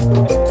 Thank you.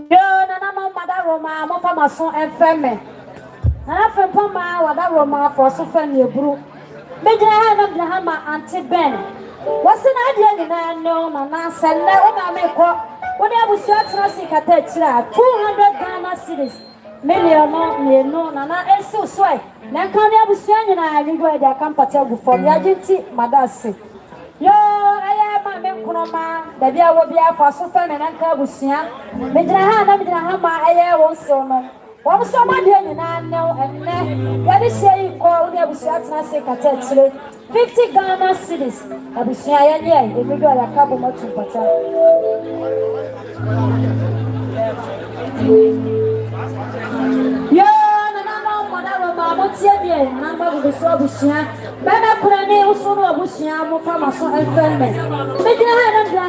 Yo, nana mo mada Roma, mo fa maso enfeme. Nana fe poma wada Roma for so fe ne buru. Me gina ha na gina ha ma anti Ben. Wasi na dia ni na no na sele o ma me ko. Wo dia busu atra sika ta kira 200 Ghana cedis. Million no nana esu so e. Na kan dia busu nyina wi go dia kan pata gu for ya jinti madase. Yo aya ma me kunoma da bia wo bia fa so fa me nan ka busia me gina ha ma aya wo so no wo so ma de nyina ne enne ya de sei ko wo de busia tena se ka ta chire 50 Ghana cedis da busia ya ne e me do ya ka bo matu pata yo mo tie bia na ba bu so abusia ba na kura ne uso no abusia mo fa maso enferme me gina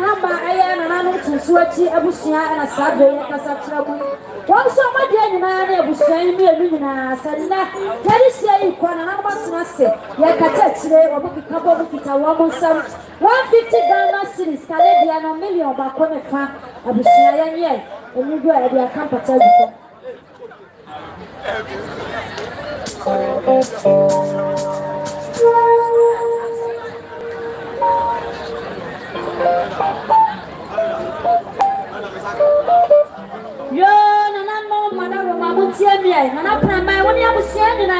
ha ma aya na no tusu achi abusia na sabe ya kasa kira mu wo so ma dia nyina na abusia ni me nyina salla tari sei ko na ba sina se ya kata kire wo bu kika bo bu kita wo mo sam 150 Ghana cedis kale dia no million ba ko ne fa abusia ya nye eni do e dia kan pata bi yo nana no mana Roma mo tie mi ai nana pra mai woni abusia nyina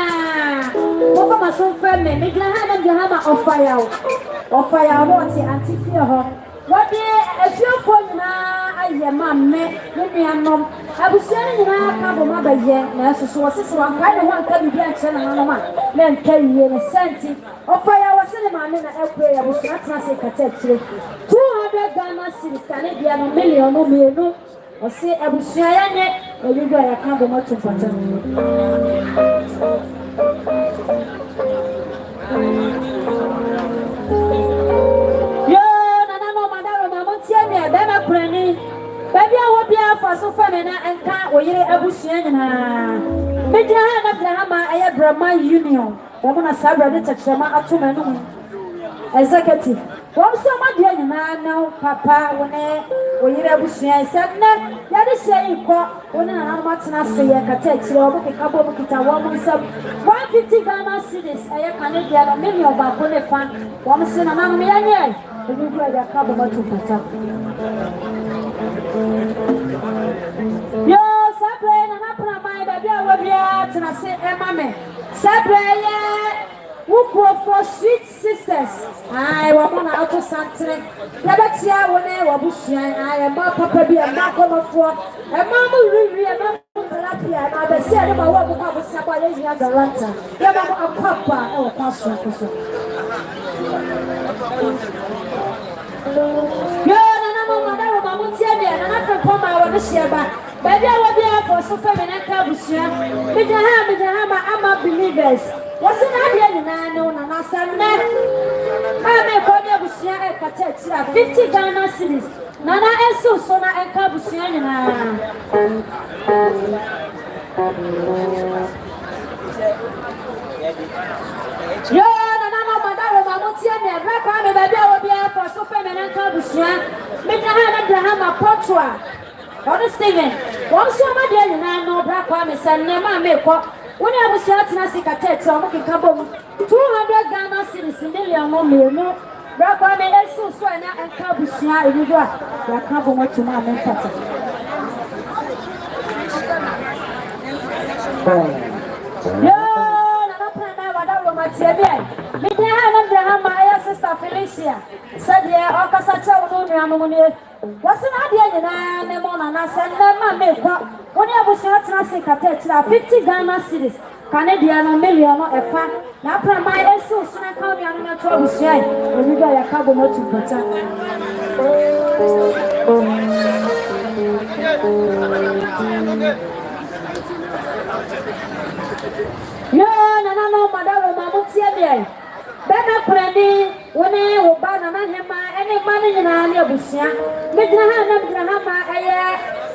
wo fa maso fa me gina ha ma ofa ya wo ti antifio ho wodi efiofo nyina aye mamme ne anom abusia nyina ka bo ma baye na soso wo sese wan kai ne ho anka bibi anche na no ma na nka yiye ne senti ofa ya wo se ne mamme na ekwe ya busia tena se kata kire 200 Ghana cedis kane dia no million no menu o se abusia ya ne ebido ya ka bo ma tumpata bema kurani baby awo bia fa so fa me na enka oyire abusua nyina me gina ha ma aye Brahma Union wo na sabra de tekrema atoma no executive One so my dear now, Papa, when I was saying, said, no, that is saying, when I'm not say, I can take you over the couple of it. I want some 150 Ghana cities. I can get a million of our fun. One son and I'm million. And you go a couple of 2 Yo, Sabre, and I put my baby over here, and I say, Mamma, Sabre, who go for sweet sisters? I want to auto something. Yabatia, when I was I am my papa, be a mark of four, a mamma, really, a mamma, and I said, I want to have somebody as a ranter. Yamma, a papa, or pastor. Yo, no, Mamma, and I can come out of the share back. Baby, I will be out for so feminine cabusia. With the hammer, I'm believers. What's an idea? No, I said, I may call you Busia and Catetra, 50 Ghana cities. Nana and so Sona and Cabusia. Yo, Nana, Madame, Mamotia, Black Army, baby, I will be out for so feminine cabusia. Make a hand of the hammer, Potua. What Stephen? One so my dear, no Black Army, and never make what. When I was shouting as a catet, so I'm 200 Ghana cities, million more million. Black Army, and so and Cabusia, you got your cabo to my main pattern. My sister Felicia said, yeah, Orcasacha, what's an idea? And I said, never make up. When I was shouting as a 50 Ghana cities, Canadian million or a fan. Now, my so soon I come young and trouble shine. When you got a cabo to protect. No, Madame, Mamutia. Bena Prani, when I will ban any money in our Busia, Midrahama,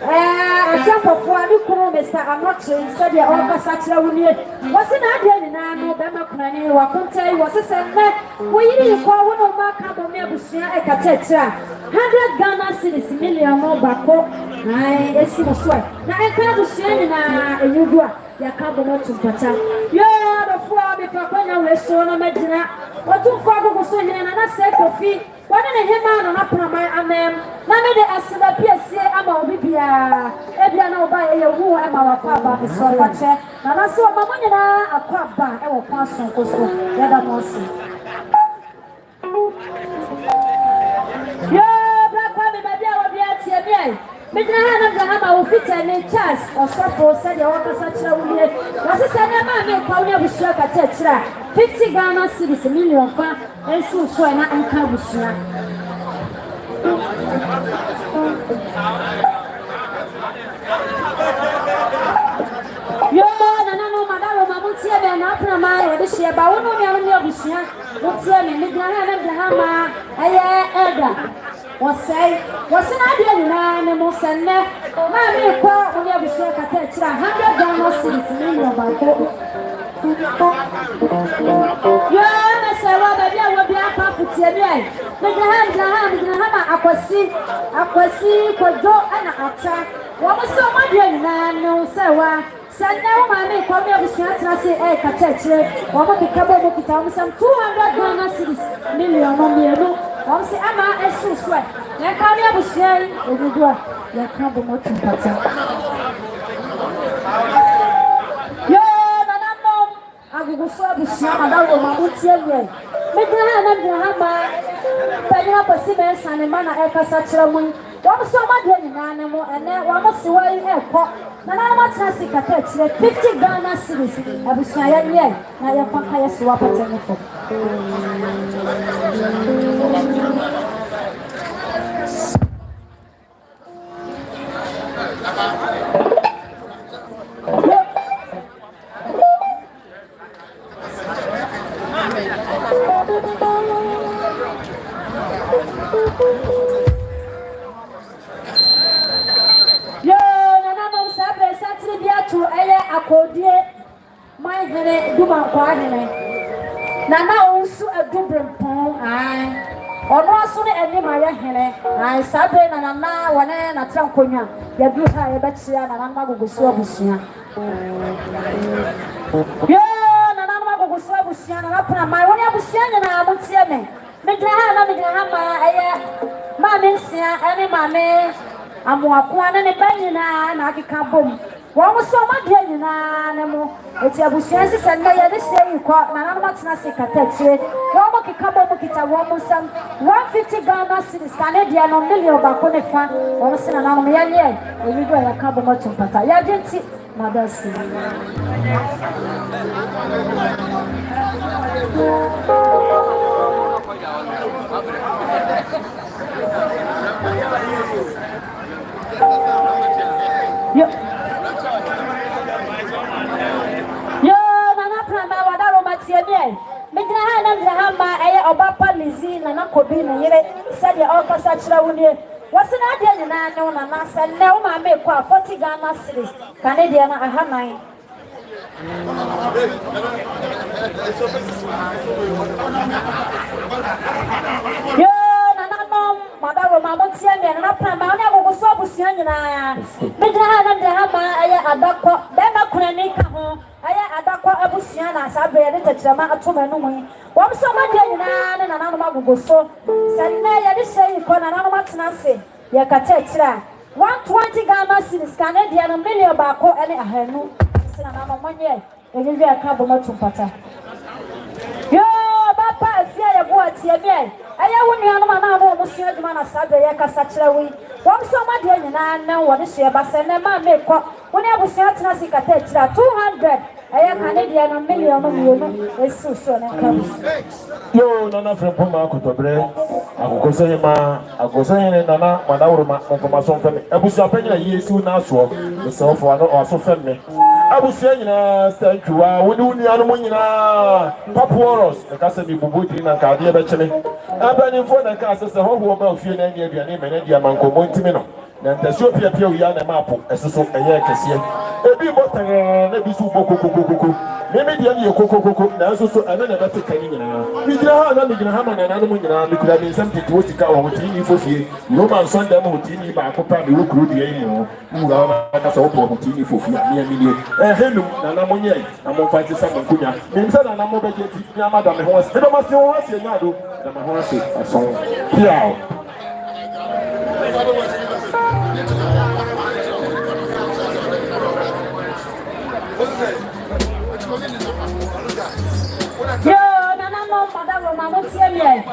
a jump of one Mr. I'm not saying, said the Orca what's an idea in our Bema Prani, or Conte was a sender. We didn't call one of my Cabonia Busia, a catetra. 100 Ghana cities, million more Bako. I see the sweat. Now I can't be saying in Uruguay. Ya kabo motu pata yo before me papa na weso na medina otu kwa go so hina na se kofi wana na hema na prama amem na me de asila piesie ama obibia ebia na oba ye hu ama wakwa ba so fache na so mama nyina akwa ba e wo kwa so koso ya da mo si yo bra me ba bia wo bia tie bia Midrahana Gahama will fit and chas or support said the Orca Sacha will be. Was a Sanama, Paulia Bushaka Tetra, 50 Ghana cities, a million fan, and so Suena and Kabusia. Yo, Nano, Madame Mamutia, and Apramai, or the Shia Baono, Yabusia, what's your name? Midrahana Gahama, Aya, what's an idea? Most and left. Mammy, call when you have a catcher, 100 Ghana cities, million about Yes, I will be a puppet today. But the hand, I see, could go and attack. What was so much? No, sir. Send now, mammy, call me up with say, eh, catcher. What would couple of it? Some 200 Ghana cities, million or million. One say, Amma, and so sweat. Then come here with saying, oh, you do it. You can't be more to pattern. I will go for the Shama, that will Mamutia. Make the hand of the hammer. Pay up a cement and a man at Cassacha. One so much in animal, and then one must away airport. Now, I want to see a catch 50 Ghana cities. I will say, yeah, now you're from Kaya Swap at telephone. My head, do my garden. Now, also a double pong. Ono aso ne enim aye hene an sabe na wone na trankonya ya du ha ye betia na magogoso abusua yo na magogoso abusua na pra mai wone abusua nyina montie me gra ha ma aye ma me nsia ene ma me amoako ana ne banyina na akeka bom wo so ma de nyina ne mo eti abusua sisa na ye de sei ko na matena se katache wo mo keka bom kita wo mo sam 150 Ghana cedis Canadian no million ba ko ne fa wo se na no ye nye emi do ya ka bom tumpata ya genti na da si Yo, nana prama wada romatie me. Medra ha na medra ha ma eye obapa lizi nana kobi na yire said the okasa chira wuni. Wasi na ade nyina ne wona na se ne wo ma me kwa 40 Ghana cedis. Canadian na aha nine. Yo, nana mom wada roma montie me nana prama ona gogoso abusia nyina. Medra ha na medra ha ma eye adakọ be ma kunani ka ho. Aya adakọ abusia na sabe ye de tetrema atoma no mu wo so ma de nyina ne nana no magogoso sanna ye de sei ko nana no matena se ye kata kira 120 Ghana cedis Canadian no million ba ko ene ahanu sina na no monye ewiwi aka bo matumpata yo papa afia ye bo atie me aya wonu anu ma na mo musia aduma na sabe ye kasa kira wi wo so ma de nyina ne wo de hye ba se ne ma me ko woni abusia tena se kata kira 200 aya Canadian no million no million esu so na kabu yo nana frempo ma kotobre akokoso hema nana madawro ma information fami abusia panyina yesu na so so fo no aso fami abusia nyina stantua woni anu mo nyina paporos e ka se bi bubudi na ka de be cheme abani fo na ka se hoho ba ofie na nya aduane me na dia mankomo ntimi no na ntasio pia wi na mapo esoso eye kese ebi botan na bi su kokokokoko meme dia ni kokokoko na esoso ana na bate kan nyina mi gina ha ma na no nyina mi kura mi sam tete osika wo ti ni fofie no man sonda mo ti ni ba ko pa mi wo kuro dia yi mo mu ga ma ka so po ti ni fofie mi ni henu na mo nye na mo fa ti sa mo kunya mi sa na mo be je ti nya ma da me ho ase do ma se ho ase nya do na me ho ase ason piao yo nana mom madaro ma montie me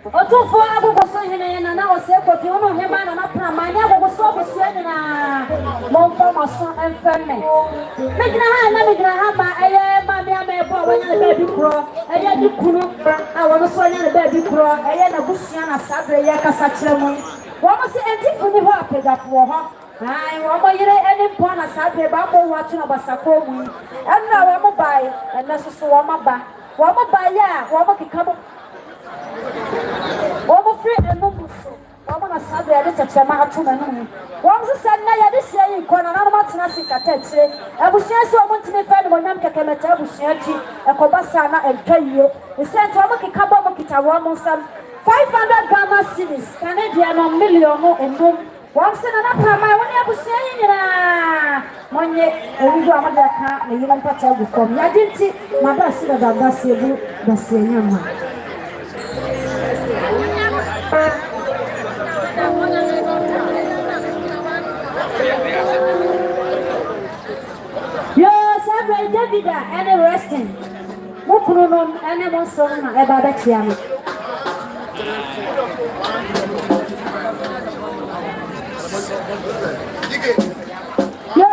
otufo agogoso hene nana ose kopi ono hema nana prama nya agogoso obusia nyina momfo maso enfemme medra ha ma eye ma me amebo wanya le baby kro eye di kunu a wono so nya le baby kro eye na busia na sabre ye kasa kire mu wo mo se entifu ni ho apegafo ho ai wo mo yire eni mpo na sabe ba mo watu na basako mu enna wo mo bai enna susu wo mo ba ya wo mo kikabo wo mo free eno busu wo mo na sabe ya de tetema atu na no wo mo se na ya de sie yi ko na na mo tena sikata kire abusia se wo mo ntime fa no nyam kekemeta abusia ti ekobasa na entwaye esenti wo mo kikabo mo kitawo mo sam 500 Ghana cedis Canadian no million no endom Wamse na prama woni abusia nyina monye ewido amada ka na yimo mpata gu kom ya dinti madasi da dasi ebu dasi nyama yo sabe Davida any resting mukunu no ene mo so na eba da chiama yo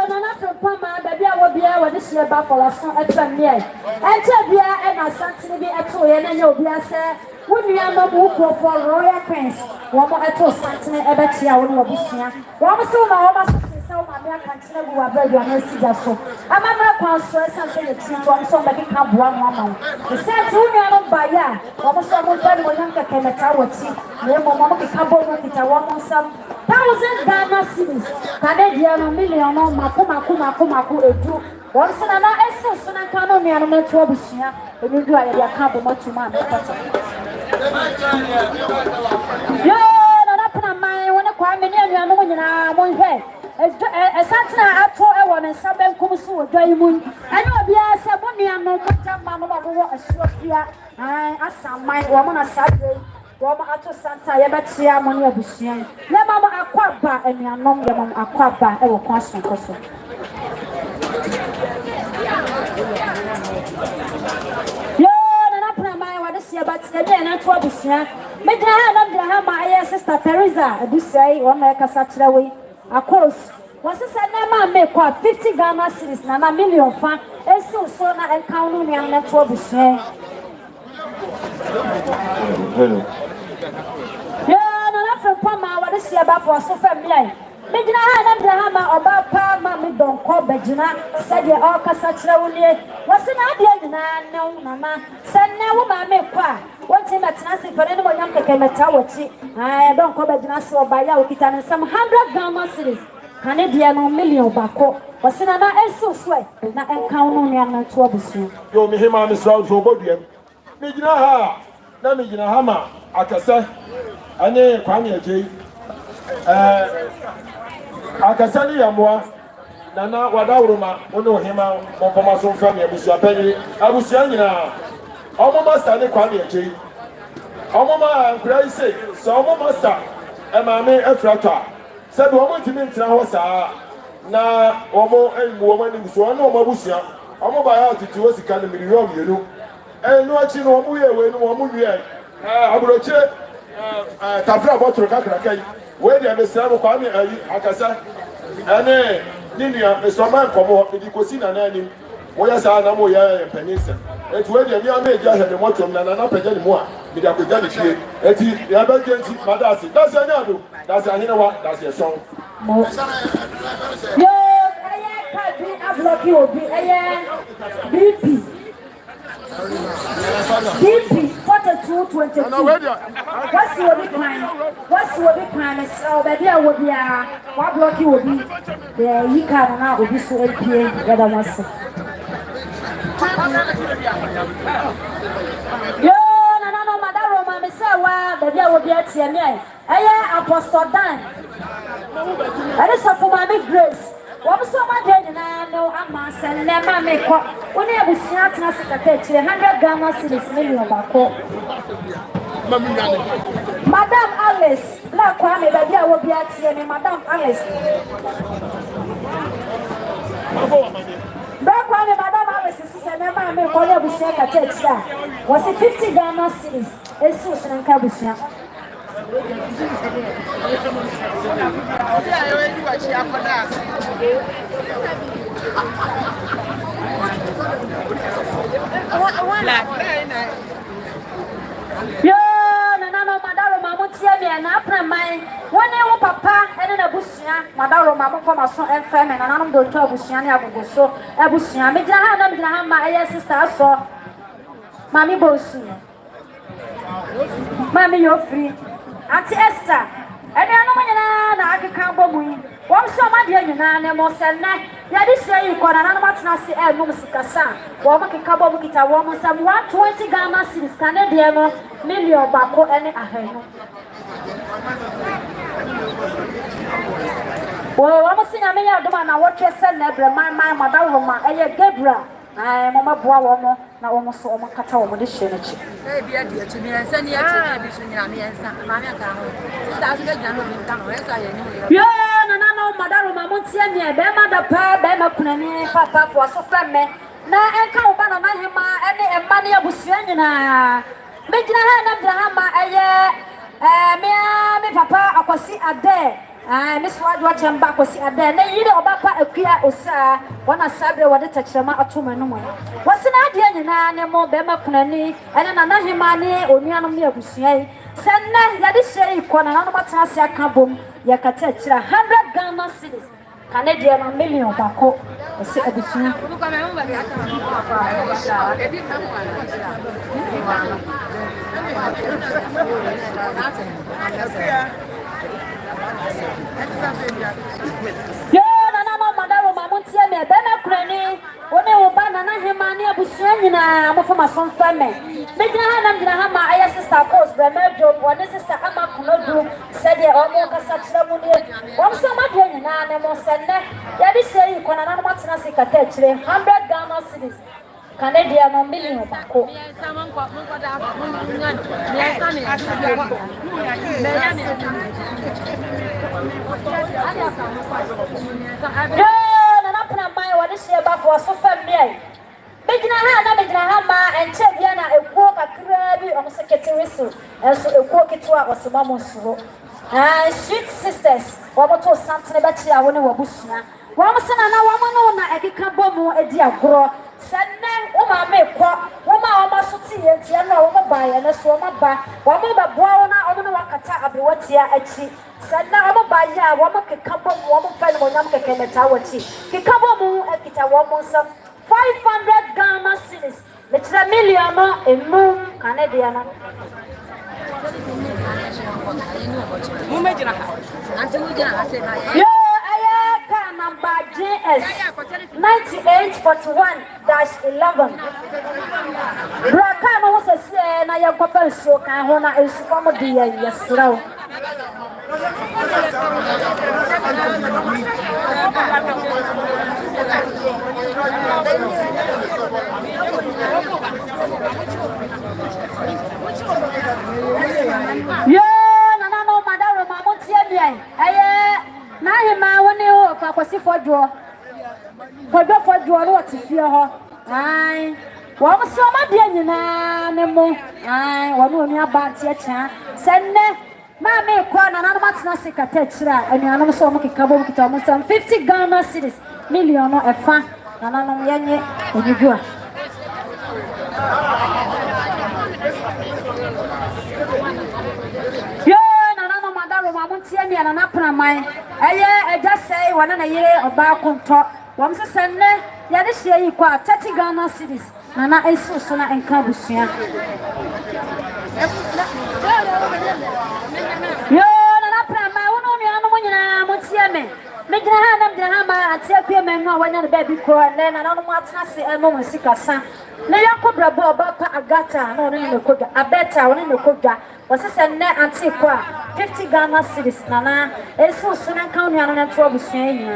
nana pama baby awo bia wo de hye ba for waso efam ye enche bia e na santini bi eto ye na nya obi ase wonu ama mu ko for Royal Prince wo mo eto santini e be tia wo no obusia wo mo so na wo ma so ma me aka ntine bu wa ba na siga so ama mra kwa so sanse ye ti wo so ba ka bua no ama wo se tu nya no ba ya wo mo so mo ba mo nyam ka kemeta wo ti na mo mo ka bo mo kita wo mo sam 1,000 Ghana cedis Canadian no million no maku edu won sina na eso sina kanu ne anu meto abusia enu du aye ya ka bo matuma na pata Yo, na puna mai wona kwa me ne anuanom nyina mo nhwe. Esantina ato e wo ne saben kumsu odwai mun. Ane obi ase bo nuanom motama no ba wo asuafia. Ai asamai wo mo na sabe. Wo mo ato santa ye betia mo ne abusuan. Le ma mo akwaba anuanom ye mo akwaba e wo kwaso koso. Yo, na puna mai wa de sia batia de na to abusuan. Me gra na gra ha ma aye sister Teresa abusai wo na kasa kire we. Of course, was this a man make what 50 Ghana cedis na na million fan and so na encounter me and network be say. Yeah, na from Pama what is about for so family. Me gina ha na Abraham oba pa ma me don ko begina said ye all kasa kire wo nie. Was na dia nyina no mama. Said na wo ma me kwa. What him at Nancy for anyone young Kemetawachi. I don't come back to so by Yakitan some 100 Ghana cedis. Canadian million bako. Was in an so sweat. Not encounter me and to abusu. Yo, me him and Miss Round so body. Mijina ha. Na mijina hama. Akasa. Ane kwani J. Akasa ni yamwa. Nana wadawruma. Ono hima. Mopoma so family abusu apeni. Abusu nyina. Omo master ne kwa ne agye omo ma nkura ise so omo master e ma me efrata se do omo ntimi ntra ho saa na omo enmu omo ni so na omo abusia omo ba ya titi wo sika ne milion yenu enu achi no omo ye we no omo wie aburoche tafra botro kakra kai we dia be sra mo kwa me akasa ene ninia me so man komo e di kosi na na anim wo ya sa na mo ya penisa eti we dey mi ameji ahede motom na na pege ni mo a mi da pege ni fie eti ya be genti madasi that's anya do that's ahina wa that's your song yo aya ka bi abloki obi aya BP 4222 what's your big plan so baby I will be wa bloki obi the you can na obi so apie whether once yo no madaro ma me say wa baby I will be atie me aya apostle Dan and so for my big grace what so my day na no ama sell ma me ko oni abusia tena sekata chire 100 Ghana cedis million bako Madam Alice la kwa me baby I will be atie me Madam Alice back when Madam Alice said na me ko ya busia kata chira was 50 Ghana cedis esu so nka busia yo no madaro mamutia me na apra mai woni wo papa ene na busia madaro mamu fama so enfem na nanom do to abusia ne agogoso abusia me gira ha ma aye sister so mami bosu mami yo free Auntie Esther, and I know na akeka bomu yi. Won so ma de nyina ne mo senne. Ya de sei ko na na matna se e no musikasa. Wo ma keka bomu kita wo mo sam 120 Ghana cedis kane de no million bako ene ahenu. Wo mo sinya me ya do ma na wo twese na bre man madawo ma eye Gabriel. Ai mama boa wo mo na wo mo so wo kata wo mo de hye na chi. Eh bia de chi mi ensa ni achi bi so nyina mi ensa ma mi aka ho. Sister so ga jano mi nka no ensa ye ni. Yo na madaro ma mo tie me be ma da pa be ma kunani papa fo so fa me na enka wo ba na hema ene emma ne abusua nyina. Me gina ha na Abraham ma me papa akwasi ade me swad wa chamba akwasi ade na yire obapa akua osa wana sabre wode tachirama atoma no mo wasina ade nyina ne mo be ma kunani ene na hema ne onuanom ne abusua yi sanna ya de shey ko na no matena se aka bom ya kata chira 100 Ghana cedis Canadian million bako ese abusua yo na madaro mamuntia me be na kurani one wo ba na hema ne abusua nyina mo fama son fame Megina ha nam gina ha ma aya sister course Bremejo one sister ama konodu said ye omo kasa kire mu ne won so ma de nyina ne mo senne ya bi sei kona na no matena sikata kire 100 Ghana cedis Canadian no million bako na na pena mai wa de sie ba for so family Begina ha na begina ha ma enche bia na ekuo kakra bi omo secretary so enso ekuo ketwa osema suro sweet sisters wo to santene ba chia wo ne wo busua wo mo se na wo mo no na ekeka bomu edi agoro sanne wo ma mekọ wo ma wo ma so ti ye tie na wo ba ye na so ma ba wo mo ba boa wo na wo no wakata abrewatia achi sanne wo ba ya wo mo keka bomu wo mo fa ne mo nyam keke meta wachi keka bomu ekita wo mo nsam 500 Ghana cedis. Let's a million no emu Canadian. Yo, ayaka number JS 9841-11. Braka no was a say na ya kwapa so kan ho na esu komo di ya yesraw. Yo, nana no madaro mamutie bia. Aye, na hima woni ho fa kwasi fodwo. Fodwo no watifie ho. Ai, wo so ma de nyina ne mo. Ai, wo no oni abanti acha. Senne ma me kwa nana no matena sikata kira. Anuanom so mo kikabo kita mo 50 Ghana cedis. Million no efa. Nana no yenye onidua. Yo nana no madaro mamuntie mi nana pramai eye eja sei wana na yire oba konto wom se senne ya de hie yi kwa 30 Ghana cedis nana esu so na enka busua yo nana pramai wono mi anu mo nyina mutie me megina ha na megina ha ma atia pie mennu a wanya ne ba bi ko ne nana no mo atena se eno mo sikasa na yakobra bo ba pa agata na ono ne kodwa abeta ono ne kodwa wasese ne anti kwa 50 Ghana cedis nana esu so na kan nuano na to obusua yin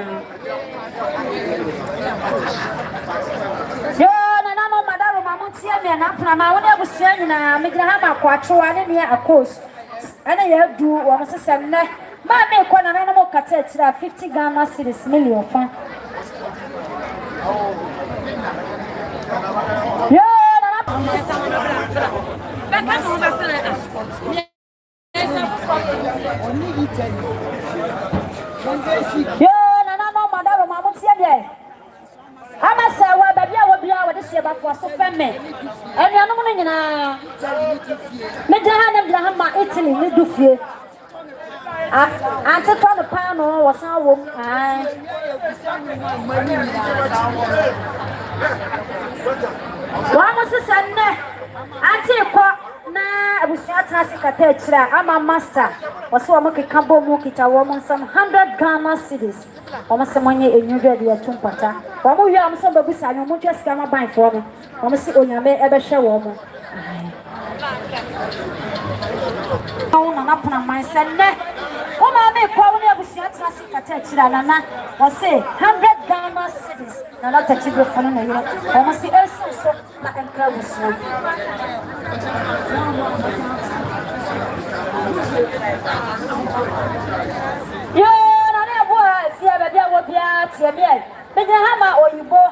yo nana no madaro mamutie me na pna ma woni abusua yin na megina ha ba kwa twa ne ne akos ana ya du wo wasese ne ma me kwa nana no mo kata kira 50 Ghana cedis million fa yo nana no madaro mamutie bia ama sa wa ba bia wo bia wo de sie ba fo so femme anuanom no nyina me jaha na bia ha ma Italy ni dufie ante to no pa no wo san wo ai wa mo se sanne ante ko na abusia trasi kata kira ama master waso wa mukeka bomu kita wo mo nsam 100 Ghana cedis wo mo se monye enyudo de atumpata wo mo wi am so babusa no mo twa sika ma ban fo no wo mo se onyame ebe hwe wo mo ai na pna man sanne o ma me kwa woni abusia trasi kata kira nana wo se 100 Ghana cedis nana tachigo fo no na yira wo mo se eso so na enka busu yo nana boa fia ba bia wo bia tie me begina ha ma oyibo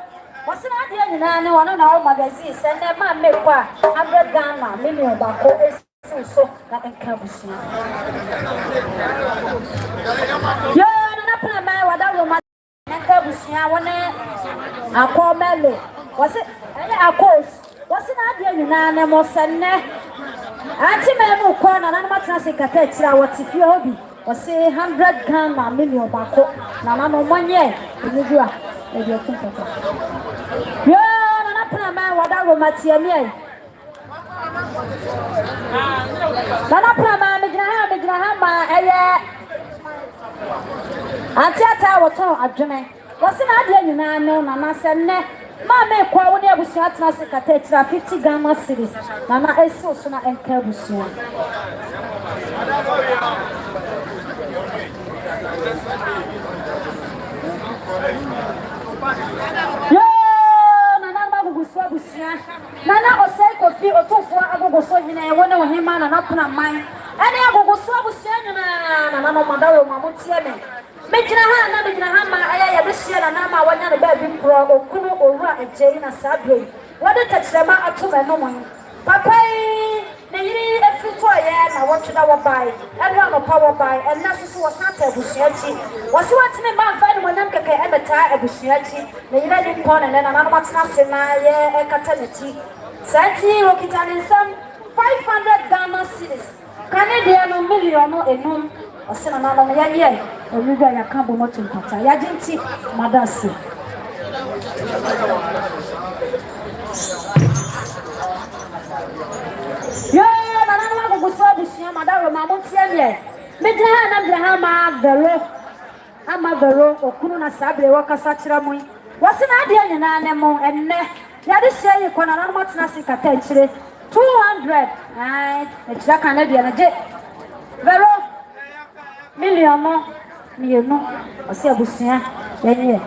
wasina de nyina ne wono na o magazine sende ma me kwa 100 Ghana million ba ko so na enka busu yo nana pna mai wada wo ma enka busu woni akomele wasi akos wasina de nyina ne mo senne anti me mu kwa na matena sekata kira watifie hobi wasi 100 Ghana million ba ko na no monye enidua e de tumpata yo nana pna mai wada wo matie me nana pna mai megina ha ma eye anti ata woton adwene wasina de nyina ne na senne Mama kwa woni abusu atena se kata tira 50 Ghana cedis. Nana esi so na enka abusu. Yo nana magugusu abusia. Nana osai kofi otofo agugusu hina e wona ohima na napuna man. Ene agugusu abusia nyina nana no madaro mamutie me. Mejina ha ma aya ya besia na ma wanya ne ba bi pro okunu owura ejei na sabre wode tachirema atoma no mon papai ne yiri efito ya na wotweda wo bai enra no power bai enna so wo santa abusuachi wose watine ma fa ne monam keke ebeta abusuachi ne yira ni pon ne na no matena se na ye ekata neti sati rokitani sam 500 Ghana cedis Canadian no million no enum osena na no ya ye Oruga ya kambo moto mpata ya jinti madasi yo na na guguso abusia madaro mamonti eme medra na bra ma vero okunu na sabre wakasa kira mu wasina ade anyina ne mo enne ya de hye ko na na matena sikata kire 200 ai ekira kana dia na je vero million no mienu osi abusia yenye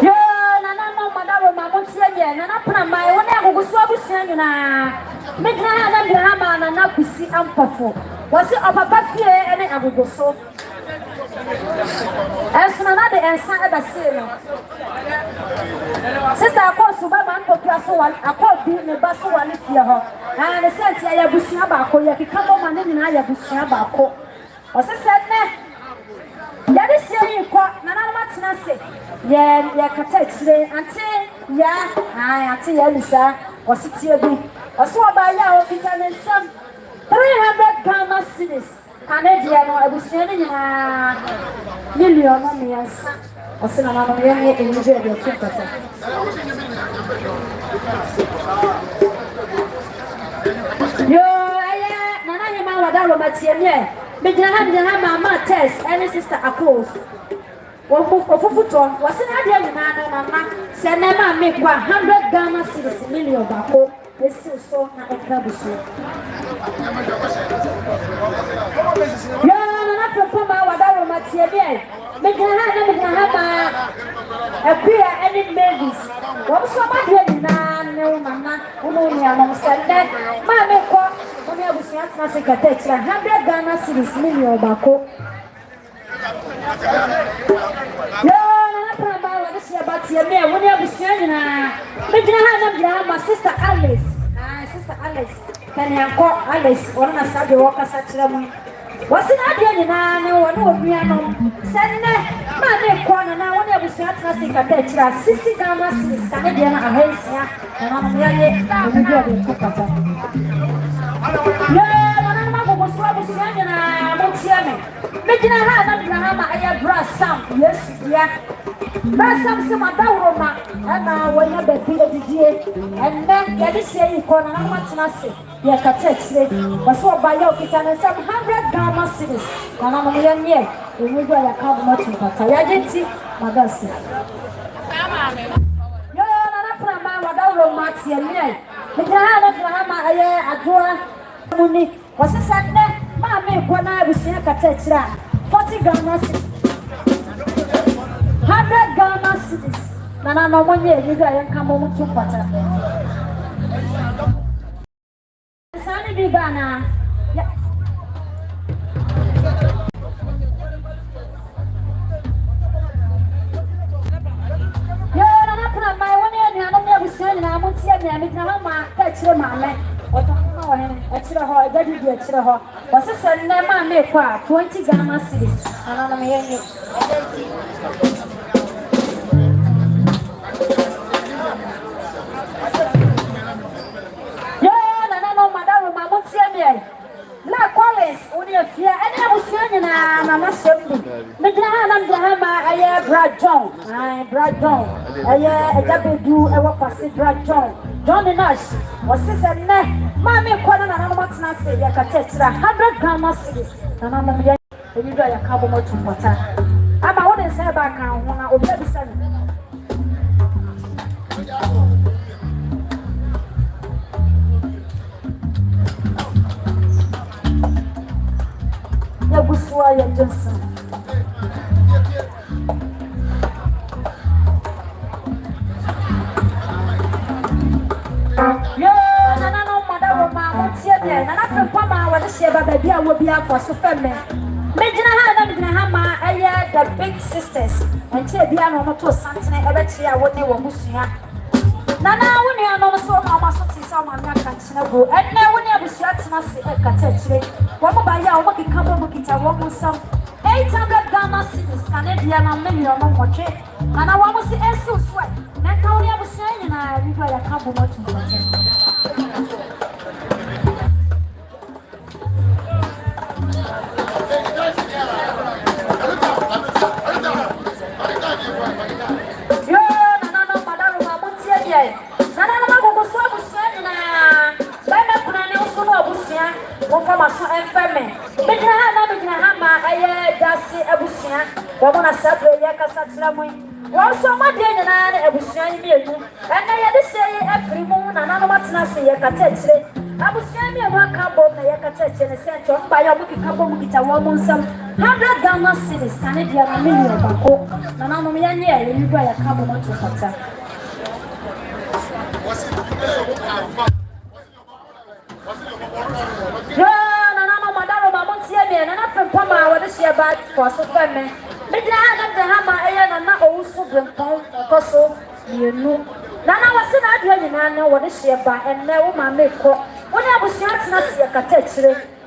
yo nana no madaro mamonti ye nana pana mai woni agugusu abusia nyina medra na Abraham na na kusi ampafo wasi opapa fie ene agugusu esna na de ensa eba sero sister akosu baba ntopia so wal akobi ne ba so wal fie ho na ne senti ya busia ba ko ya kikabo ma ne nyina ya busia ba ko osese ne ya de sie yi ko na na matena se ya kata kire ante ya ante ya lisa ositie bi oso ba ya o vitamin sam 300 Ghana cedis Canadian no abusia ne nyina million no miensa osena na no ye enje de tukata yo aya nana hema wadaro matiemie mejina mama test any sister akos ofufuto wasena ade nyina no mama se na ma me kwa 100 Ghana cedis million bako esi so na ekabusu yo nana papa wadaro matiemie mejina ma akuya any babies wabso badwe nyina ne mama uno ni amon sende ma me kwa oni abusu atna sekata kira 100 Ghana cedis million bako yo nana papa wadisi abatie me woni abusu nyina mejina ma sister Alice kani anko Alice ona sabe wakasa kira mu wasina ade nyina ne wona odua no senne ma ne kwa na woni abusu atna sekata kira 60 Ghana cedis Canadian na ahensia na no yaye obidia de tukata yo nana ma gogo so abusu nyina motia me mejina na Abraham aya bra sam yes ya Basam se madawro ma ana wonya bebi edidie enne ya de sie yi ko na matena se ya kata kire waso ba ya okita na sam 100 Ghana cedis na no ye nye enwugo ya ka bo tukata ya jenti madasi yo na pra ma madawro ma tie nye mejina na Abraham aya adoa muni wasesa ne ma me ko na abusia kata kire 40 Ghana cedis 100 Ghana cedis. Nana no monye yiga yanka mo mutu pata. Sani bi bana. Yo nana kuna mai woni ani ana me abusuani na amunti ya me na ma ka kire maame. Otoma wo hene. Akire ho, agadi di akire ho. Wasesa nne ma me kwa 20 Ghana cedis. Nana no me yenye. La Collins, only a fear, and I was saying, I'm not certain. Medina ma aya Brad John, Brad John, aya do a work Brad John the Nash, was sister ne, Mammy Quadan and I'm not say, I can take 100 Ghana cedis, and I'm eni do ya ka bomo tumpota ama wo de se ba kan ho na obi abisa ni ya gusua ya Johnson yo nana no madaro ma mo tie bia nana fe pama wo de she ba ba bia wo bia for so femme mejina ha na mejina ha ma aya the big sisters enche bia no mo to santene e be chia wo ne wo musua nana wo ne ano so ma ma so ti sa ma nya kan china go enne wo ne abusua tena se e kata chire wo mo ba ya wo ki kan bo kita wo mo sam 800 Ghana cedis Canadian na million mo moche nana wo mo si esu so na ka wo ne abusua nyina bi ba ya ka bo mo tu Information infirme. Bidra na bidra ha ma aye dasi abusia. Wo mo na sabre ya kasa tira mo. Wo so ma de nyina na abusia yi mienu. Ena ye de se ye afri mu na na no matena se ye kata tire. Abusia mi e mo aka bom na ye kata tire ne se nto mba ya mo kika bom kita wo mo nsam. 100 Ghana cedis Canadian na million bako. Na na no me ya nye ye ni do ya ka bom to kata. Nana from Pama, what is your bad for so family? Midna the hammer, and not also bring pound or so, you know. Nana was in Adrian, and I know what is your bad, and now my make court. When I was not see a catech,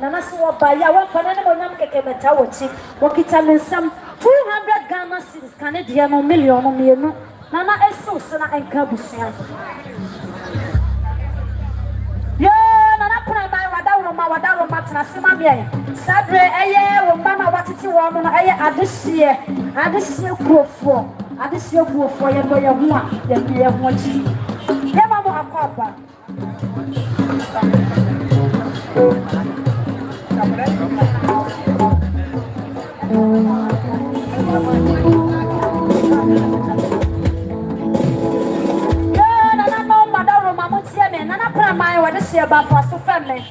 Nana saw by ya one for animal came a tower chief, walk it in some 200 Ghana cedis Canadian or million or million. Nana is so son and Cabusian. Wadaro matna sima bia sabre eye wo mama watiti wo no eye adehie kuofo ye do ye ho a ye bi ye ho chi ye ma mo akwaba nana pra mai wa de se ba for so family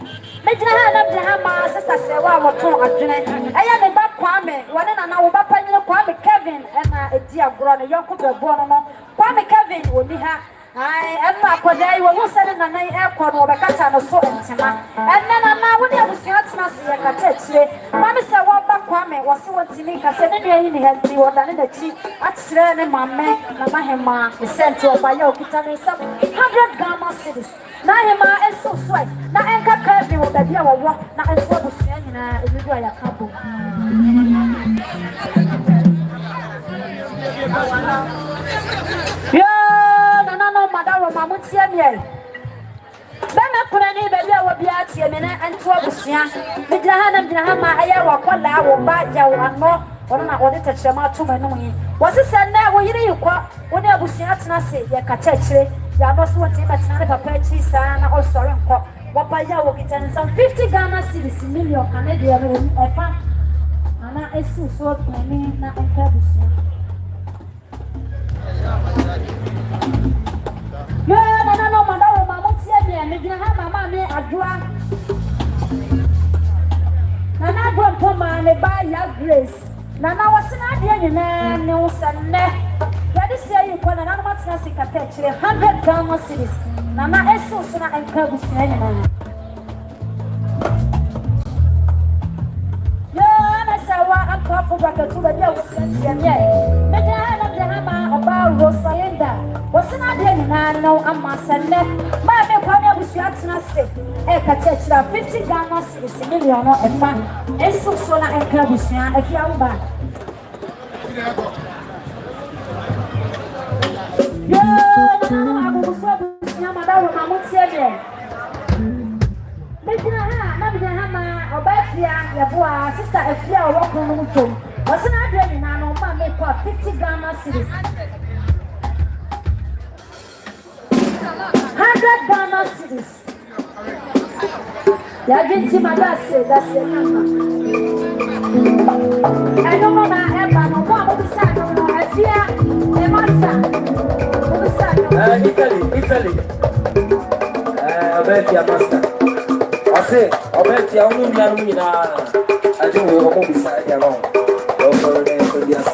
mejina ha na de ha ma sister se wa wo ton adwene eya ne ba Kwame wone nana wo ba panyine Kwame Kevin na edi agro ne yoko bebo no Kwame Kevin woni ha ai enna akodai wo se na nan e ko no be kata no so entima enna nana wo de abusia tena se ye kata chire mama se wo ba Kwame wo se wo timi ka se ne ne yi ne hanti wo da ne da chi akyire ne mamme na mahema ne sento ba ya okita ne sam 100 Ghana cedis na hema eso so na enka ka bi wo da bia wo na enso abusia nyina ebidu ya kabo no madaro mamutie mie bana kurani bebi a wo bia tie me na ento abusia midra ha na midra ha ma aya wa kola wo ba ya wo ano wono na wo de tachema to me no yi wo se se na wo yiri yikwa wo ne abusia tena se ye kata chire ya no so wonte betena ne papa chi sa na o sore nko wo ba ya wo kitan some 50 Ghana cedis million Canadian no efa ana esu so me na ento abusia no madaro mama tie me medina ha mama me adua nana gwa poma me ba ya Grace nana wasina de nyina ne usanne yade se yi ko nana no matena sikata chire 100 Ghana cedis nana eso so na enka busia nyina yo na sawa akwa fo bakatu ba dia usia me medina ha na de ha ma oba Rosayenda wasina de nyina no amasanne ma me kwa na busia tena se e kata chira 50 Ghana cedis million no efa eso so na enka busia afia umba yo na aguguso busia madaro mamutie de medina ha na medina ha ma oba afia yeboa sister afia owo kono mutom wasina de nyina no ma me kwa 50 Ghana cedis 100 Ghana cedis. Ya gente madase, dase nama. ɛno mo na ɛba no mo a mobisa no no afia ɛmasa mobisa no Italy. Obetia master. Ase, obetia unu nyaru nyina. Ajo wo mo bisa ya no. O for the Tobias.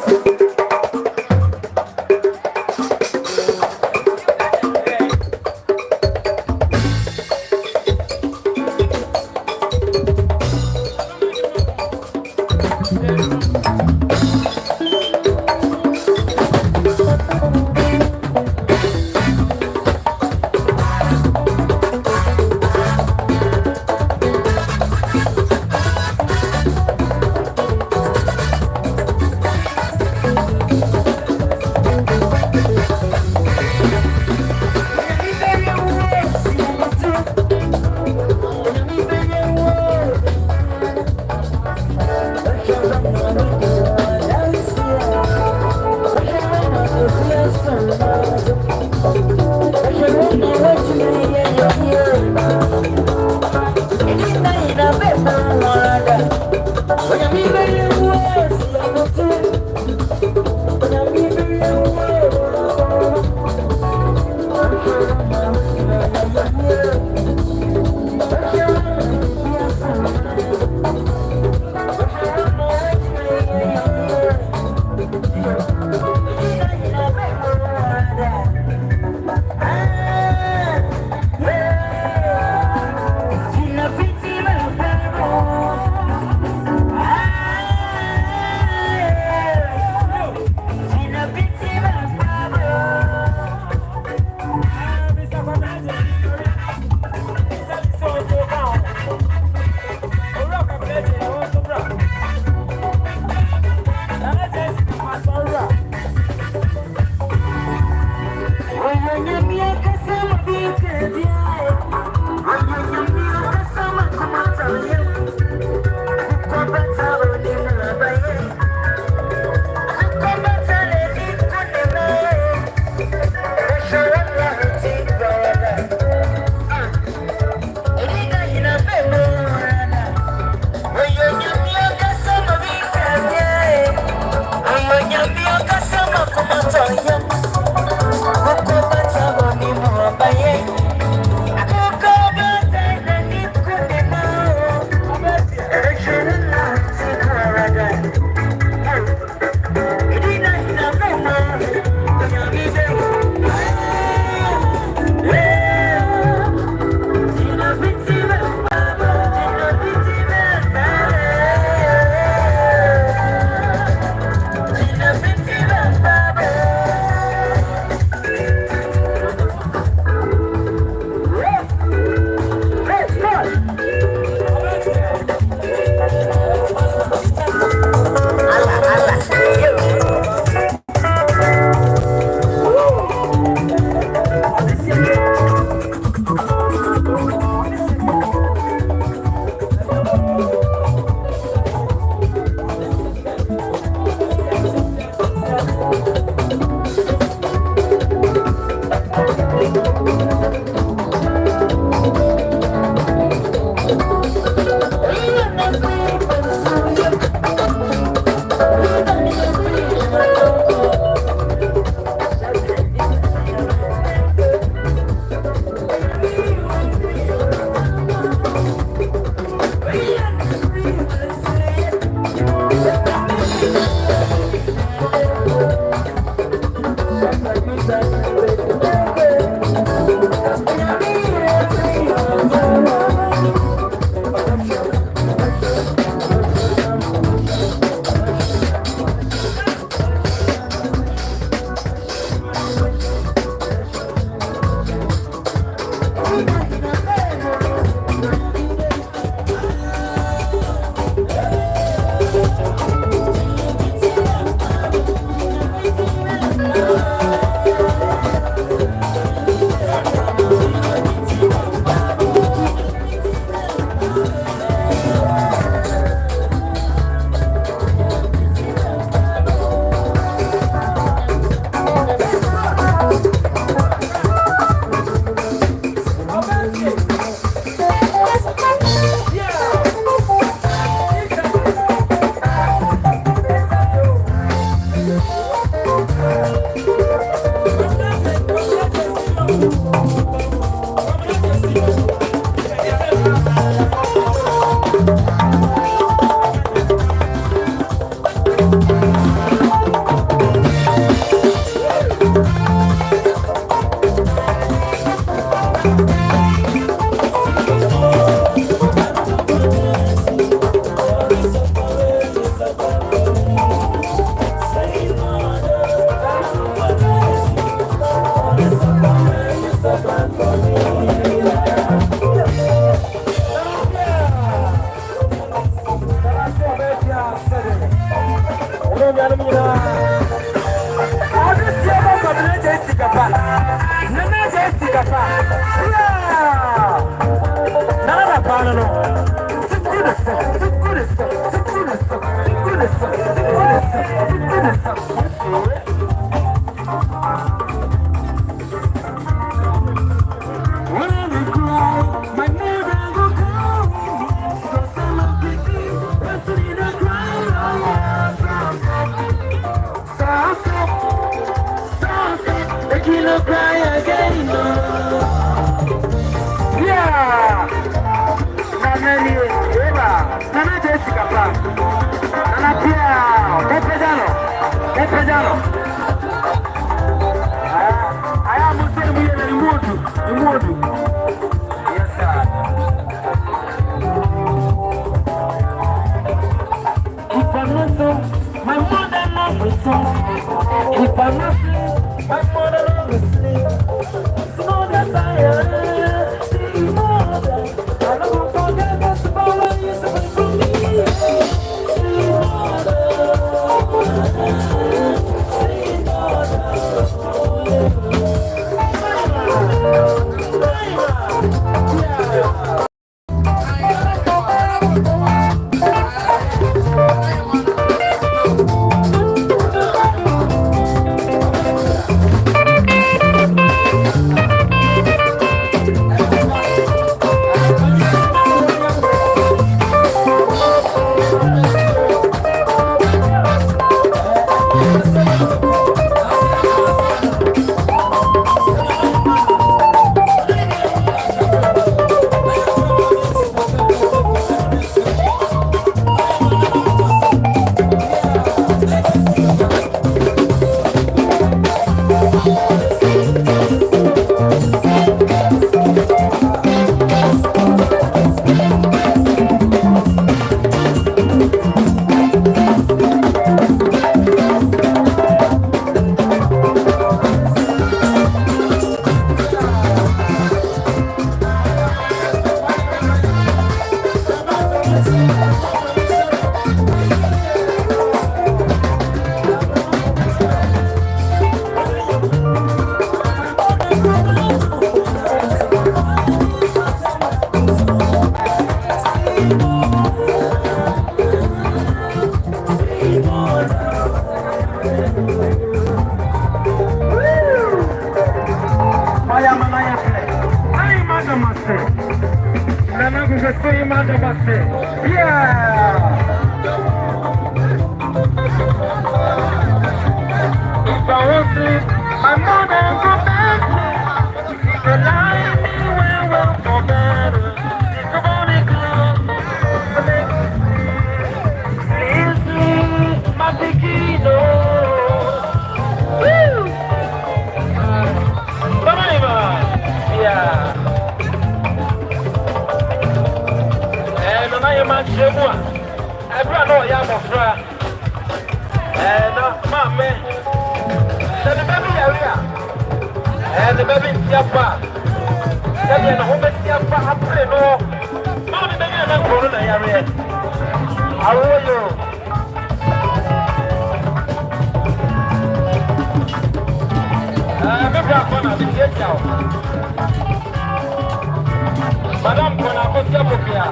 Madame Konakosia Bokia,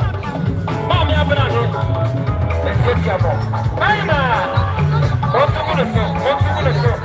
Mammy Abraham, and Setiamo. Maima! What's the good of What's the good of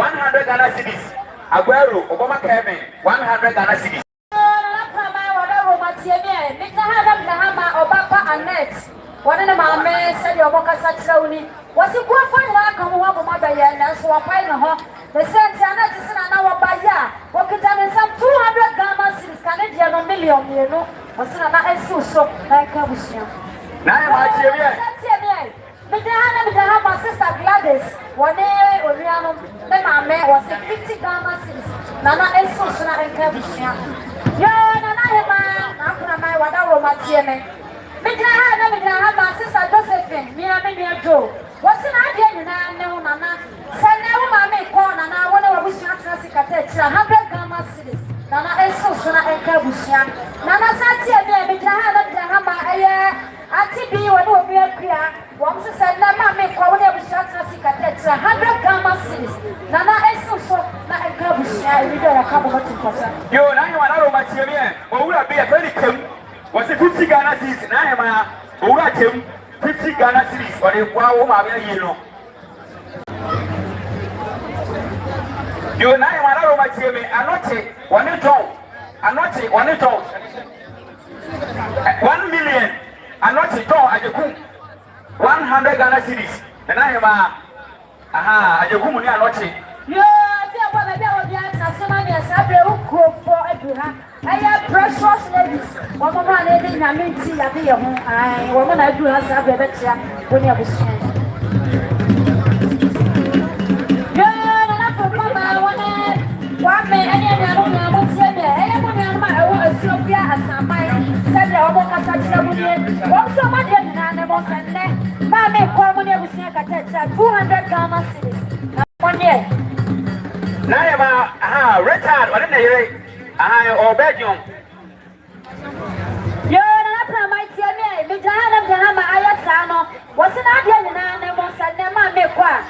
100 Ghana cedis. Aguero, Obama Kevin, 100 Ghana cedis. One of the mammas said your work as such slowly. Was it good for you? I come home with my bayan and so I find a home. The sense are not an hour by year. What could tell me some 200 Ghana cedis, Canadian or million, you know? Was not so like a wish. Now, my dear, but my sister Gladys, one day, Oriano, the mamma was 50 Ghana cedis. Nana is so and Cavish. Yeah, Nana, I'm going to my whatever my dear. I my sister Josephine, me and Joe. What's an idea? No, Nana. Send now, mammy, corner. Now, when I was young, 100 Ghana cedis. Nana is so and Cavish. Nana Satia, me, Hammer, Auntie B, when we be a clear. Once said, Nana, make one of the shots as he got 100 Ghana cedis. Nana is so and Cavish. I read a couple of things. You and I want to my dear, or would I be a very king? Was it 50 Ghana cedis? And I am a 50 Ghana cedis or a wow, yellow. You and I want to my dear, I'm not take one at I'm not take one at all. 1 million. I'm not take all at the cook. 100 Ghana cedis. And I am at the woman I not take. I have precious ladies. One woman in a minty, I woman I do has a better when you was. One man, any other would say there. Anyone I want to Sophia as a mine, said the Omoka One so much animals and then Mammy Cormonia was near 200 Ghana cedis. 1 year. Now, Richard, what in the rate? Or Belgium. You're not my dear, the Jahama Ayasano wasn't again in animals and their mammy qua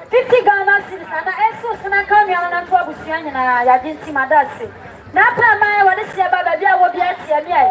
50 Ghana cedis and I saw some coming on and trouble and I didn't see my dusty. Now, my what is your baby? I will be at Yamia.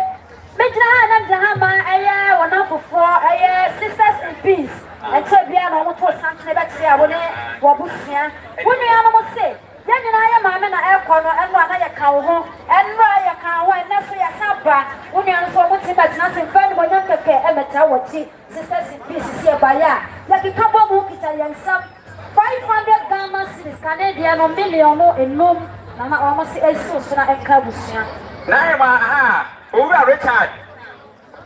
Major Jahama, a one of 4 sisters in peace. And Trebiano was something about Yabone, Wabusia. What do you almost say? Then I am a air corner and one I can home and Raya can win nothing as Sabra. When you are so much about nothing, friend, when you take care of Tawachi, sisters in pieces here by ya. Like a couple of Italian sub 500 Ghana cedis, Canadian or million in Nome, Nana almost a Susana and Cabusia. Now, over Richard.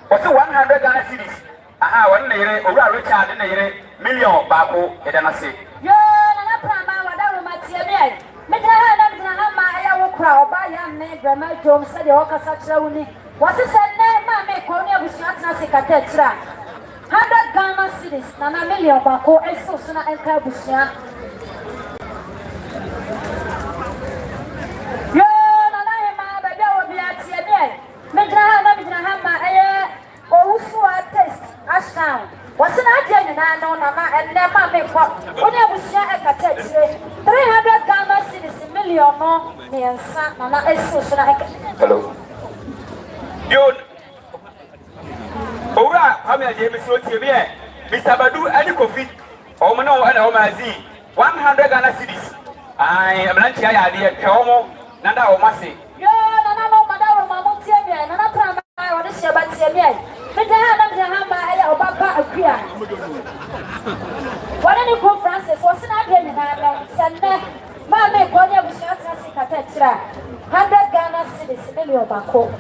What's 100 Ghana cedis? Aha, 1 year, over Richard in a million, Baco, and I say. Crowd by young name, Grandma Jones said the Orca Sauni. Was it said, Mamma, Corner with Natna Tetra? 100 Ghana cedis, Nana million, Baco, and Susana and Cabusia. Yo, Nana, baby, will be at Siene. Medrahama, or test, Ashtown. What's an idea in Nana and their mammy? When I was here at Catet, 300 Ghana cedis, million more. Hello. You. Ora, how many James wrote here? Mr. Badu and Kofi. Omano and Omazi. 100 Ghana cedis. I am not here. Homo, Nanda Omasi. Yo, Nana, Madame Mamotia, Nana, I want to share about Siamia. But the Hama, Obaka, appear. What any Pope Francis was not getting Sunday. Mamma, Konya was not a 100 Ghana cedis, million Baco.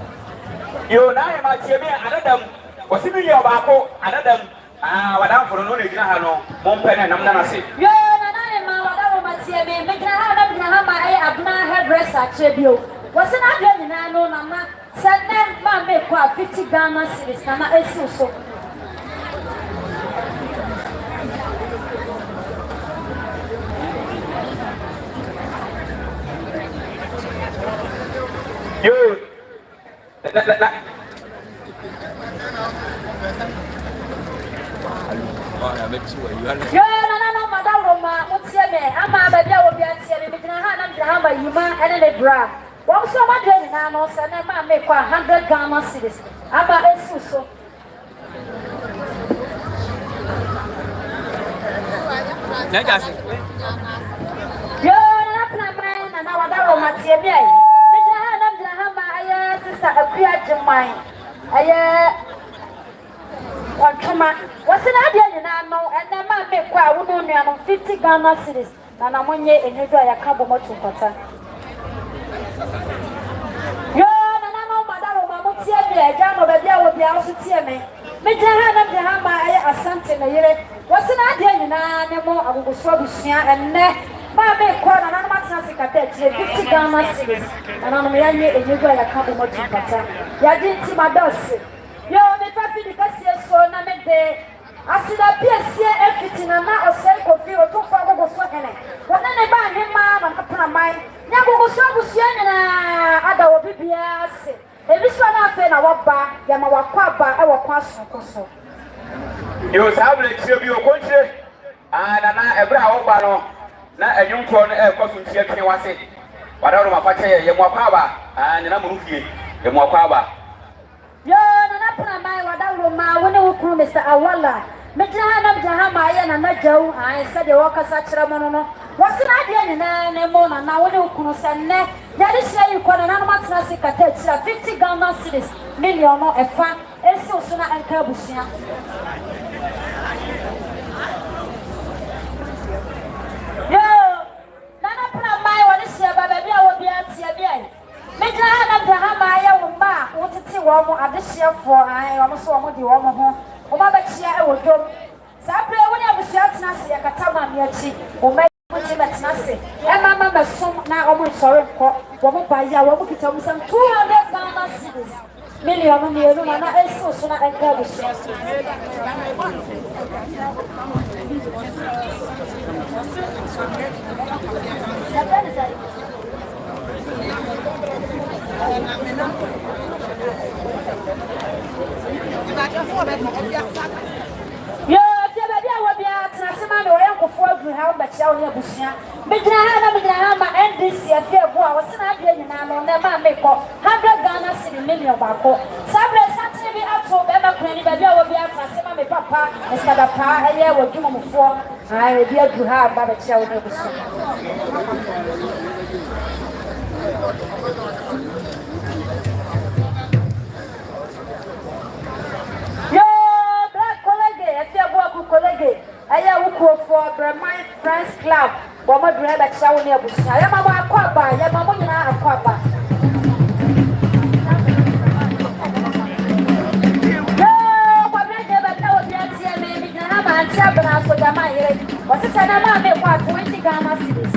You and I am at Yamia, another was a million Baco, another. What I'm for no Nano, Montpen and Namnasi. You and I am Madame Matia, making a Hama, Abna hairdresser, tribute. Wasn't I getting Nano, Nana? Sunday, Mamma, 50 Ghana cedis, Nana, is so. You. Well, so much in Nanos and then I make 100 Ghana cedis. I'm a Suso. tie bi ai me gina ha na gina ha ma aye sister akua agyeman aye Wantuma wasi na ade nyina no ene ma me kwa wo no nua no 50 Ghana cedis na monye enyedo ya ka bo moto kwata yo na no madaro ma motie bi eja no ba bia wo bia so tie me gina ha na gina ha ma aye asante na yire wasi na ade nyina ne mo agogoso busua enne ma me kwa na no matena sikata e 50 Ghana cedis na no me yanye enyedo ya ka bo moto kwata ya di nti madose yo me papi di kasi so na me de asida piesie efitina na osai kofi otofa gogoso hene wona ne ba hema na kapna mai nya gogoso busua nyina ada wo bibia ase ebi so na afa na woba ya ma wakwa ba e wo kwa sokoso yo sabule tire bi okonche na ebra wo ba no na enyunko no e koso ntie twe wase wada ro mafache ye mo akwa ba ne na murufie ye mo akwa ba yo na puna mai wada roma woni wukuru Mr. Awala mejina na mjaha mai na najau ai sade wakasa kira mono no wasina ade nyina ne mo na woni wukuru sanne ya de hia yi kwana na matena se kata kira 50 Ghana cedis million no efa esi osuna anka busia yo na puna mai woni hia baba bia wo bia tie bia mejina na mjaha mai wo ma wotete wo mo adehyiafo ai wo so wo di wo mo ho wo ma bachia e wo dom sapre wo ni abusua tena se yakata ma me achi wo ma mo ti betena se e mama masom na wo mo sori nko wo mo ba ya wo mo kita mo sam 200 Ghana cedis million no me na eso so na enka busua yo tia baby a wobia trasema me oya nkofo adu ha obachia wo abusia mejina ha ma NDC afi ebu a wosina ade nyina no na ma meko 100 Ghana cedis million bako sabre satire bi ato be ma kwani baby a wobia trasema me papa esada pa eye wadwuma mfo ai bi adu ha ba bachia wo abusia colleague aya wuko for Brahman Friends Club bo mo dure ba chawo ne abusia ya mama akwaba ya mama nyina akwaba yo kwa brede ba tawo bia tie me bi na ma anti abana so da ma yire wose sana ma me kwa 20 Ghana cedis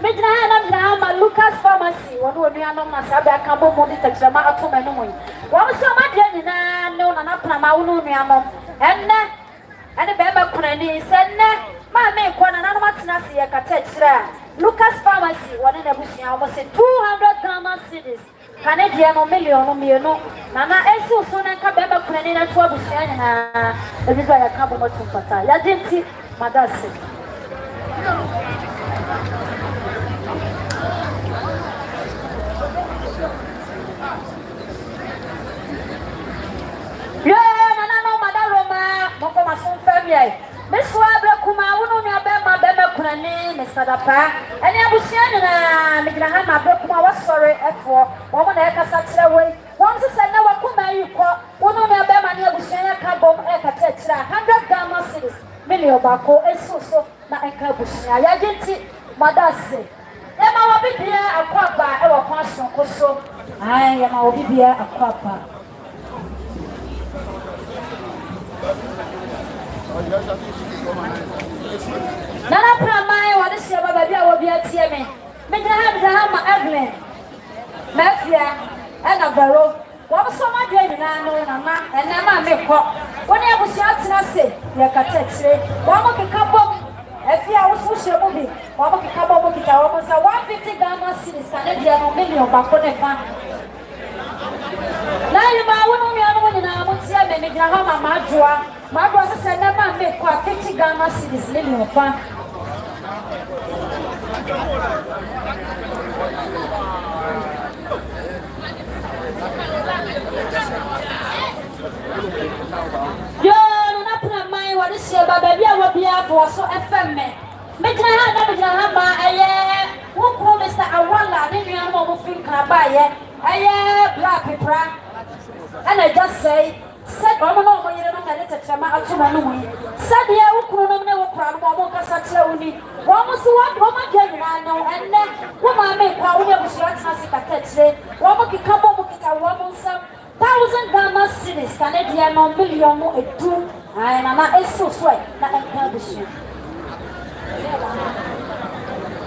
mejina ha na mjina ma Lucas Pharmacy wono onua no na sabe aka bo mo di takrama atoma no moyi wo so ma de nyina ne ona na pra ma wono onua no ene be ba kunani senne ma me ko na no matena se ya kata kira Lucas Pharmacy wono na busia wo se 200 Ghana cedis Canadian no million no me no na esi so na ka be ba kunani na to abusia nyina ebi ba ya ka bo mo tumpata ya dinti madase Sadapa any abusian na migina ha na bekuma wa sorry efo wo mo na ekasa kire we won se na wakuma yi ko wono na be ma na abusian ya ka bom e ka kire 100 Ghana cedis million bako esoso na enka abusian ya genti madase e ma wo bibia akwaba e wo kwa sonkoso ai ya ma wo bibia akwaba Nana pramai wade sia baba bia wo bia tie me. Me gra ma Evelyn. Mafia ana baro. Wo so ma de nyina no na ma ena ma me ko. Woni abusia tena se ya kata kire. Wo mo keka bom. Afia wo so hye mo bi. Wo mo keka bom mo kita wo mo sa 150 Ghana cedis Canadian no million ba ko ne fa. Na yi ma wo no nyina no nyina mo tie me gra ma majoa. Majoa se na ma me ko 50 Ghana cedis million fa. ye aye black pepra and I just say said I'm no more you know that it's a atuma no mu said ye ukuru no ne ukura no mo kasa kire uni wo mo so wo ma gye na no enne wo ma me kwa wo ye busu atna sika kire wo mo kika bo mo kika wo mo nsam 1,000 Ghana cedis Canadian no million mo edu ai na na eso so na enka busu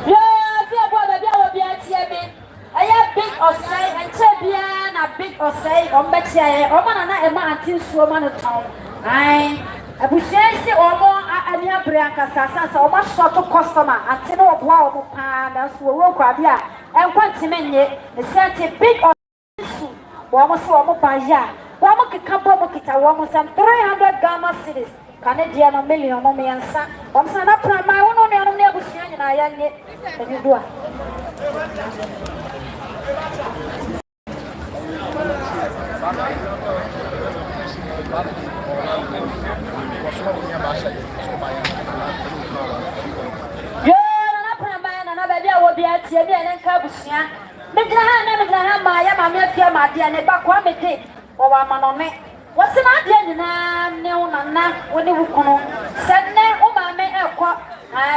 yeah fi abo da bia wo bia tie me aya big osai enche bia na big osai o mbeti aye o ma na e ma antin suo ma no town ai abusiansi o mo ani abre ankasa sa o ma short customer ante no oboa o mo pa da so wo kwa bia enkwanti menye e sente big osai wo mo so o mo pa ya wo mo kika bo mo kita wo mo sam 300 Ghana cedis Canadian no million mo mensa o mo na pra mai wo no ne no ne abusian nyina ya nye eni doa What's an idea na when you come? Said ne umame ekwa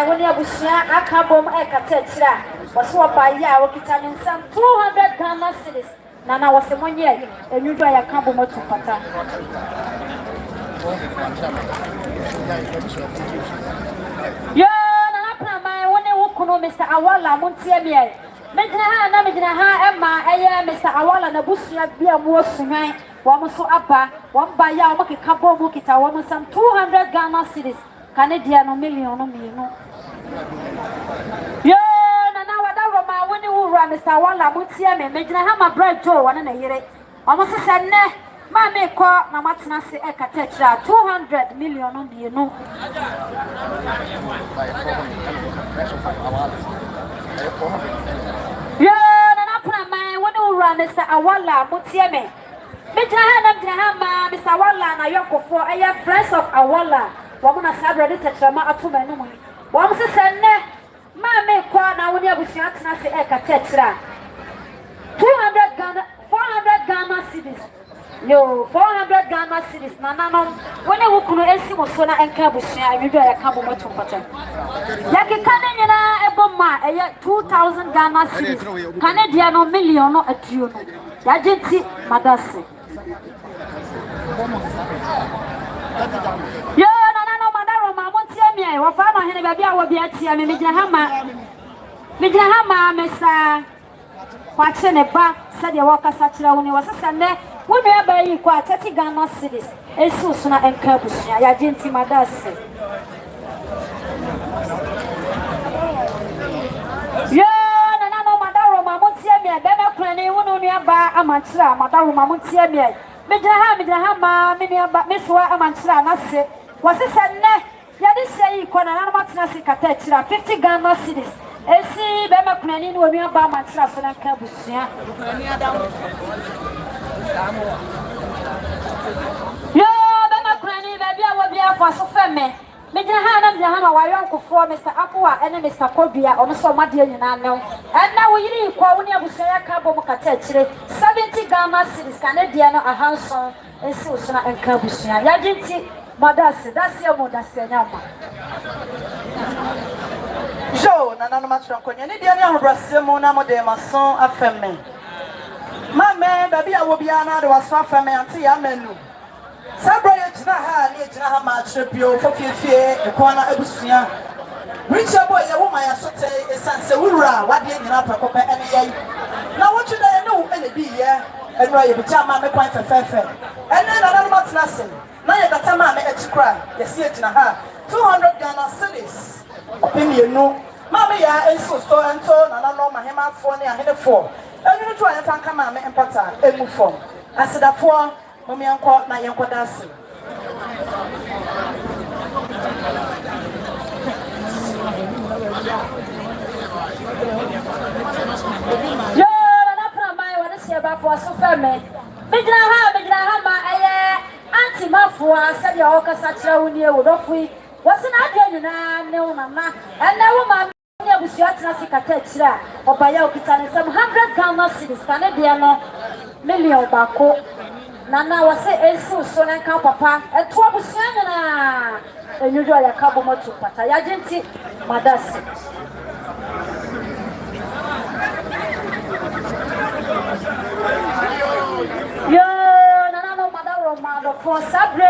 when you busia akabom ekatetra. Was what by ya vitamin some 200 Ghana cedis. Nana was a 1 year and you buy a cabo to pata. Yeah, Nana my one wokuno Mr. Awala Montier. Medina Emma, Mr. Awala Nabusia be a more sunai. One so upper, one by ya make a cabo mokita, one some 200 Ghana cedis. Canadian no million no me no. Yeah, Nana Wada when you run Mr. Awala Montier, Medina Hammer bread Joe, one and a year. Almost said, ne, Mammy call Namatana se ekatetra 200 million no me no. Yeah, Nana my when you run Mr. Awala Montier. Mr. Awala na yoko for a friends of Awala. Woman sabradi tetrama atuma no mu. Wom se senne ma me kwa na woni abusia tena se eka tetra. 200 Ghana 400 Ghana cedis. Yo 400 Ghana cedis na nanom woni wukunu esi mo so na enka abusia awido ya kabo moto pata. Yakika ne nyina eboma eye 2000 Ghana cedis. Canadian no million no atuo no. Yagenti madase. Yo no madaro ma montie me wo fa no hene ba bia wo bia tia me megyina hama mesa kwache ne ba said ya wakasa kira woni wasesa ne wonu aba yi kwa 30 Ghana cedis esu so na enka busia ya genti madase. Yo no madaro ma montie me be me krani wonu nu aba amanchira madaro ma montie me megyina hama me nu aba meswa amanchira na se wasesa ne ya de sei kona na matena se kata kira 50 Ghana cedis esi be me krani nu onu aba amanchira so na enka busia. Yo be me krani be bia wo bia fo so feme megyina hama wa yonkofo Mr. Akwa ene Mr. Kodua ono so made nyina ne na wo yiri kwa woni abusia ya ka bom kata kire 70 Ghana cedis Canadian no ahanson esi usuna enka busia ya genti madase dase ya modase nyama jo nana no matron konya ne dia ne ahobrase mu na mo de mason afemme mame baby awo bia na de waso afemme ante ya menu sabra ye jina ha ne jina ha ma trepio fofiefie ekwana abusia Richard boy ye woman ya sote esanse wura wade nyina prekope ene ye na wotu da ye no ene bi ye enra ye bicha ma me kwan fefefe ene na na matna sen na ye data ma me echikra ye sie jina ha 200 Ghana cedis opinion no ma me ya enso so ento na na no ma hema fo ne ahenefo enu to ayen fanka ma me empata emu fo asedafo mo me enko na ye enko dase. Yo na pra mai wona se ba fo so feme megyina ha ma eye anti mafo ase de o kasa kira woni e wo dofui wose na ade nyina ne wo mama ene wo mama ne abusua tena sikata akyire a ɔbaya okita ne nsɛm 100 Ghana cedis ka ne deɛ no million baako nana wɔsɛ ɛnsiw so ne nka papa ɛto abusua nyinaa enwudwo a yɛka bɔ mɔto pata yɛagye nti madasi yo nana no madaworo ma do for sabre